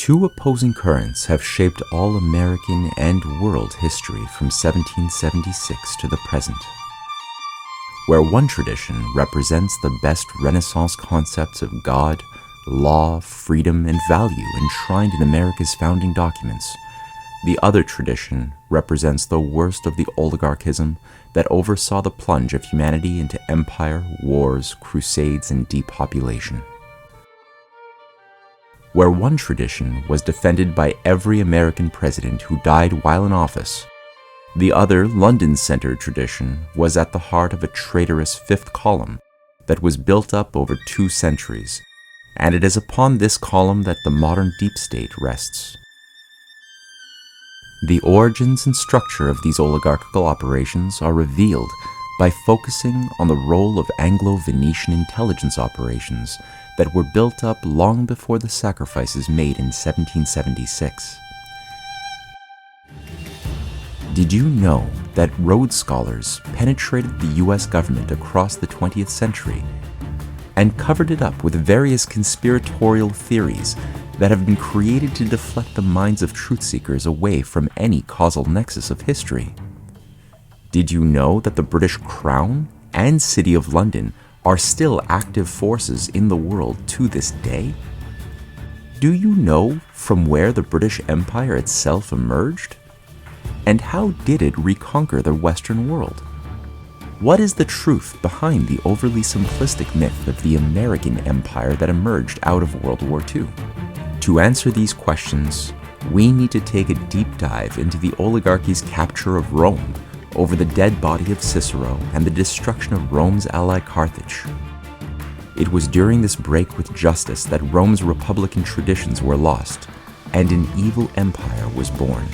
Two opposing currents have shaped all American and world history from 1776 to the present. Where one tradition represents the best Renaissance concepts of God, law, freedom, and value enshrined in America's founding documents, the other tradition represents the worst of the oligarchism that oversaw the plunge of humanity into empire, wars, crusades, and depopulation. Where one tradition was defended by every American president who died while in office, the other London-centered tradition was at the heart of a traitorous fifth column that was built up over 2 centuries, and it is upon this column that the modern deep state rests. The origins and structure of these oligarchical operations are revealed by focusing on the role of Anglo-Venetian intelligence operations that were built up long before the sacrifices made in 1776. Did you know that Rhodes Scholars penetrated the US government across the 20th century and covered it up with various conspiratorial theories that have been created to deflect the minds of truth seekers away from any causal nexus of history? Did you know that the British Crown and City of London are still active forces in the world to this day? Do you know from where the British Empire itself emerged? And how did it reconquer the Western world? What is the truth behind the overly simplistic myth of the American Empire that emerged out of World War II? To answer these questions, we need to take a deep dive into the oligarchy's capture of Rome over the dead body of Cicero and the destruction of Rome's ally Carthage. It was during this break with justice that Rome's republican traditions were lost, and an evil empire was born.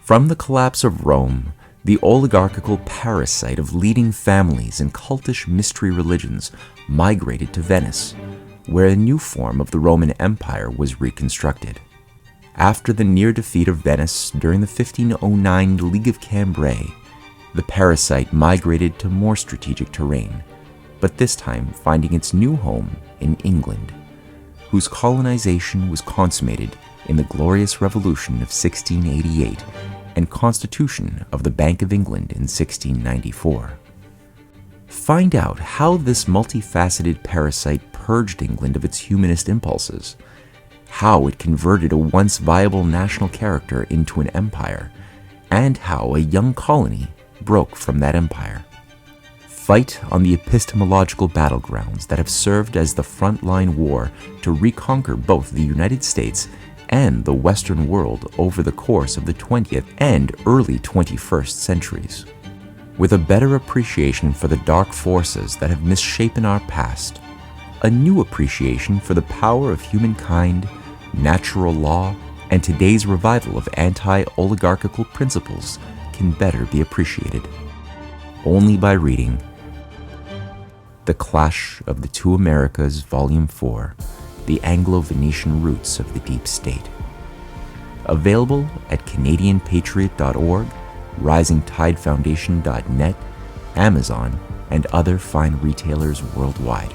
From the collapse of Rome, the oligarchical parasite of leading families and cultish mystery religions migrated to Venice, where a new form of the Roman Empire was reconstructed. After the near defeat of Venice during the 1509 League of Cambrai, the parasite migrated to more strategic terrain, but this time finding its new home in England, whose colonization was consummated in the Glorious Revolution of 1688 and Constitution of the Bank of England in 1694. Find out how this multifaceted parasite purged England of its humanist impulses, how it converted a once viable national character into an empire, and how a young colony broke from that empire. Fight on the epistemological battlegrounds that have served as the frontline war to reconquer both the United States and the Western world over the course of the 20th and early 21st centuries. With a better appreciation for the dark forces that have misshapen our past, a new appreciation for the power of humankind, natural law, and today's revival of anti-oligarchical principles can better be appreciated only by reading The Clash of the Two Americas, Volume 4, The Anglo-Venetian Roots of the Deep State. Available at CanadianPatriot.org, RisingTideFoundation.net, Amazon, and other fine retailers worldwide.